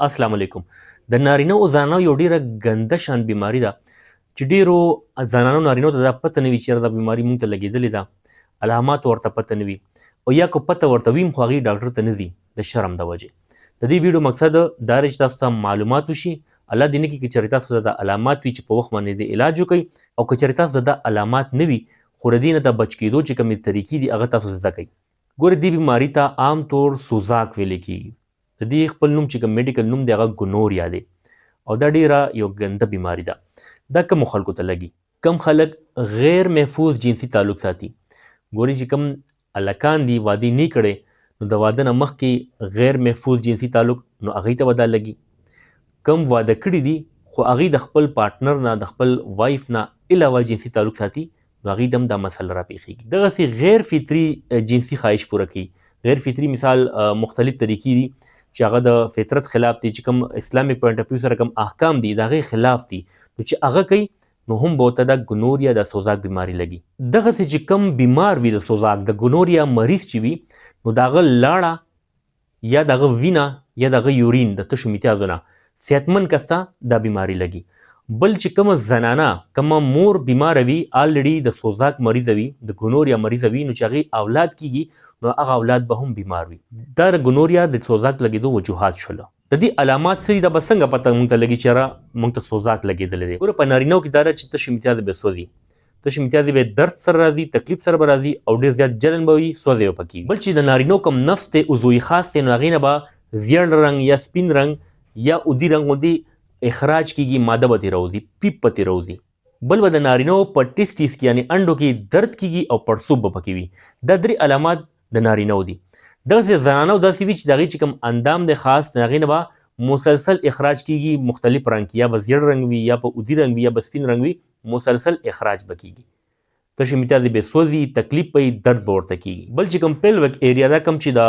السلام علیکم. د نارینه او زنانو یو ډیره ګنده شان بیماری ده چې ډیرو زنانو نارینو ته دا پته نه وي چې دا بیماری مونږ ته لګېدلې ده، علامات ورته پته نه وي، او یا که پته ورته وي خو هغوی ډاکټر ته نه ځي د شرم د وجې. د دې ویډیو مقصد دا دی چې تاسو ته معلومات وشي، الله دې نه کړي که چېرې تاسو ته د علامات وي چې په وخت باندې د علاج وکړئ، او که چېرې تاسو ته د علامات نه وي خو د دې نه د بچ کېدو چې کومې طریقې دي هغه تاسو زده کړئ. ګورې دې بیماري ته عام طور سوزاک ویلی کېږي. د دې خپل نوم چې کوم میډیکل نوم دی هغه ګونوریا دی، او دا ډیره یو ګنده بیماری ده. دا کومو خلکو ته لګي؟ کم خلک غیر محفوظ جنسي تعلق ساتي. ګورې چې کوم هلکان دي واده نه کړی نو د واده نه مخکې غیر محفوظ جنسي تعلق نو هغوی ته به دا لګي. کم واده کړي دي خو هغوی د خپل پارټنر نه د خپل وایف نه علاوه جنسي تعلق ساتي نو هغوی ته هم دا مسله راپېښېږي. دغسې غیر فطري جنسي خواهش پوره کوي. غیر فطري مثال مختلف طریقې دي چې هغه د فطرت خلاف دي، چې کوم اسلامي پوینټ اف ویو سره کوم احکام دي د هغې خلاف دي، نو چې هغه کوي نو هم به ورته دا ګونوریا د سوزاک بیماري لګي. دغسې چې کوم بیمار وي د سوزاک د ګونوریا مریض چې وي نو د هغه لاړه یا د هغه وینه یا د هغه یورین د تشو میتیازو نه صحتمند کس ته دا بیماري لګي. بل چې کومه زنانه کومه مور بیماره وي الریډي د سوزاک مریضه وي د ګونوریا مریضه وي نو چې هغې اولاد کیږي نو هغه اولاد به هم بیمار وي. دا د ګونوریا د سوزاک لګېدو وجوهات شوله. د دې علامات څه دي دا به څنګه پته موږ ته لګي چې یاره موږ ته سوزاک لګېدلی دی؟ ګوره په نارینهو کې دا ده چې تشې میتیازې به سوځي، تشې میتیازې به درد سره راځي، تکلیف سره به راځي، او ډېر زیات جلن به وي، سوځې به پکې وي. بل چې د نارینهو کوم نفس دی عضوي خاص دی نو هغې نه به زیړ رنګ یا سپین رنګ یا اودي رنګ غوندې اخراج کیږي، ماده به ترې راوځي، پیپ به ترې راوځي. بل به د نارینهو په ټیسټیس کې یعنې انډو کې درد کیږي او پړسوب به پکې وي. دا درې علامات د نارینهو دي. دغسې زنانو داسې وي چې د هغې چې کوم اندام دی خاص د هغې نه به مسلسل اخراج کیږي، مختلف رنګ کې، یا به زیړ رنګ وي یا په اودي رنګ وي یا به سپین رنګ وي، مسلسل اخراج به کیږي. تشې میتیازې به سوځي، تکلیف به وي، درد به ورته کیږي. بل چې کوم پیلوک ایریا ده، کوم چې د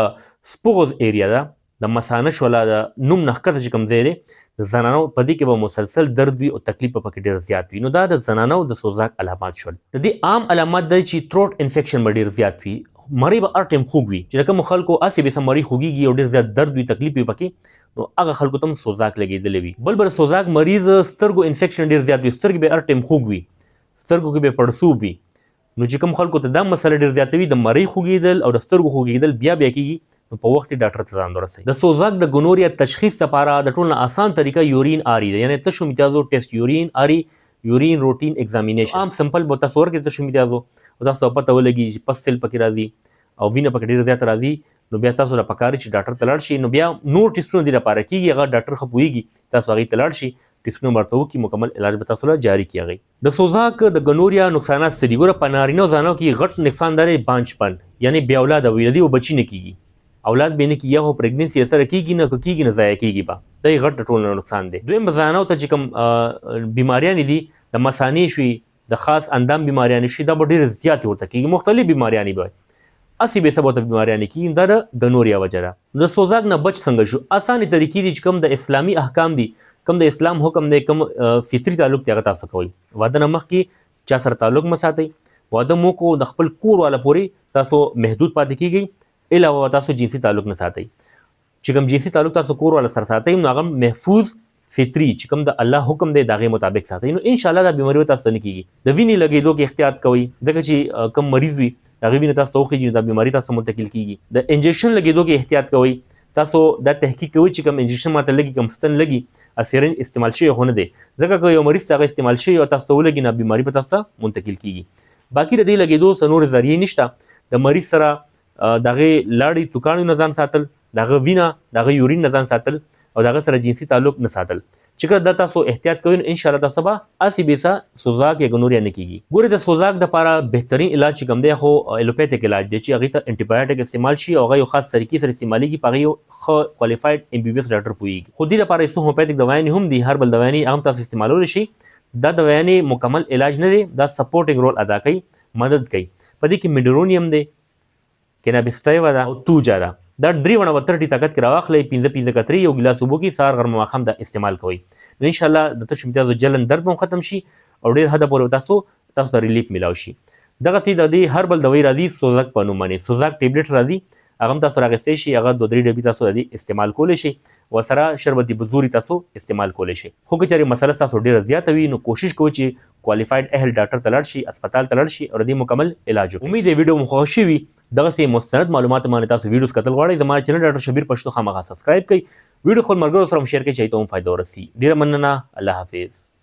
سپوغز ایریا ده، د مثانه شوله د نوم نه ښکته چې کوم ځای دی د زنانو په دې کې به مسلسل درد وي او تکلیف به پکې ډېر زیات وي. نو دا د زنانو د سوزاک علامات شول. د دې عام علامات دی چې تروټ انفیکشن به ډېر زیات وي، مری به هر ټایم خوږ وي، چې د کومو خلکو هسې به مری خوږېږي او ډېر زیات درد وي، تکلیف وي پکې، نو هغه خلکو ته هم سوزاک لګېدلی وي. بل به د سوزاک مریض سترګو انفیکشن ډېر زیات وي، سترګې به هر ټایم خوږ وي، سترګو کې به پړسوب وي. نو چې کوم خلکو ته دا مسله ډېر زیاته وي د مرۍ خوږېدل او د سترګو خوږېدل بیا کېږي نو په وخت ډاکټر ته ځان ورسوئ. د سوزاک د ګونوریا تشخیص لپاره د ټول نه آسان طریقه یورین آري ده، یعنې تشو میتیازو ټیسټ یورین آري، یورین روټین ایگزامینیشن. عام سمپل به تاسو ورکړئ تشو میتیازو او تاسو ته پته ولګي چې پستل پکې راځي او وینه پکې ډېره زیاته راځي، نو بیا تاسو ته پکار چې ډاکټر ته لاړ شئ. نو بیا نور ټیسټونه دې لپاره کېږي، هغه ډاکټر ښه پوهېږي، تاسو هغې ته لاړ شئ، ټیسټونه ورته وکړي، مکمل علاج به تاسو له جاري کړي هغې. د سوزاک د ګونوریا نقصانات څه دي؟ ګوره په نارینهو زنانو کې غټ نقصان دا دی بانجپن، یعنې بې اولاده وي، د دې به بچي نه کېږي، اولاد به نه کېږي، یا خو پرېګننسي سره کېږي نه، که کېږي نه ضایع کېږي به. دا یې غټ ټول نه نقصان دی. دویم به زنانو ته چې کوم بیماریانې دي د مثانې شوي، د خاص اندام بیماریانې شوي، دا به ډېرې زیاتې ورته کېږي، مختلف بیماریانې به هسې به څه به ورته بیماریانې کېږي. دا د ګونوریا وجه ده. د سوزاک نه بچ څنګه شو؟ اسانې طریقې دي چې کوم د اسلامي احکام دي، کوم د اسلام حکم دی، کوم فطري تعلق دی هغه تاسو کوئ. واده نه مخکې چا سره تعلق مه ساتئ. واده مو کو د خپل کور والا پورې تاسو محدود پاتې کېږئ، علاوه تاسو جنسي تعلق نه ساتئ. چې کوم جنسي تعلق تاسو کور والا سره ساتئ نو هغه محفوظ فطري چې کوم د الله حکم دی د هغې مطابق ساتئ، نو انشاءالله دا بیماري به تاسو ته نه کېږي. د وینې لګېدو کې احتیاط کوئ، ځکه چې کوم مریض وي د هغې وینه تاسو ته وخېږي نو دا بیماري تاسو ته منتقل کېږي. د انجکشن لګېدو کې احتیاط کوئ. تاسو دا تحقیق کوئ چې کوم انجکشن ماته لګي، کوم ستن لګي، سیرنج استعمال شوی خو نه دی، ځکه که یو مریض ته هغه استعمال شوی او تاسو ته ولګي نو بیماري به تاسو ته منتقل کېږي. باقي د دې لګېدو څه نورې ذریعې نشته. د مریض سره د هغې لاړې توکاڼو نه ځان ساتل، د هغه وینه د هغه یورین نه ځان ساتل، او د هغه سره جنسي تعلق نه ساتل. چې کله دا تاسو احتیاط کوئ نو انشاءالله تاسو به هسې بېڅه سوزاک یا ګونوریا نه کېږي. ګورې د سوزاک دپاره بهترین علاج چې کوم دی خو ایلوپیتھک علاج دی چې هغې ته انټي بایوټیک استعمال شي او هغه یو خاص طریقې سره استعمالېږي، په هغې یو ښه کوالفاید MBBS ډاکټر پوهېږي. خو دې دپاره یې څو هومیوپیتھک دوايانې هم دي، هربل دوايانې هغه هم تاسو استعمالولی شئ. دا دوايانې مکمل علاج نه دی، دا سپورټینګ رول ادا کوي، مدد کوي. په دې کې میډرونیم دی، کینابیسټایوه ده او توجا ده. دا درې ونه به 30 طاقت کې راواخلئ، 5 کترې یو ګیلاس اوبو کې سهار غرمه ماښام دا استعمال کوئ. نو انشاءالله د تشو میتیازو جلن درد به هم ختم شي او ډېر حده پورې تاسو ته ریلیف میلاو شي. دغسې د دې هربل دوایي راځي سوزاک په نوم باندې، سوزاک ټیبلټ راځي، هغه هم تاسو راغستی شي، هغه 2-3 ډبې تاسو د دې استعمال کولی شي، ورسره شربت بزوري تاسو استعمال کولی شي. خو که چېرې مسله تاسو ډېره زیاته وي نو کوشش کوئ چې کوالیفاید اهل ډاکټر ته لاړ شي، هسپتال ته لاړ شي او د دې مکمل علاج وکړي. امید دی ویډیو مو خوښ شوي. دغسې مستند معلومات باندې تاسو ویډیوز کتل غواړئ، زما چینل ډاکټر شبیر پښتو خامخا سبسکرایب کړئ، ویډیو خپل ملګرو سره هم شیر کړئ چې هغوی ته هم فایده ورسي. ډېره مننه، الله حافظ.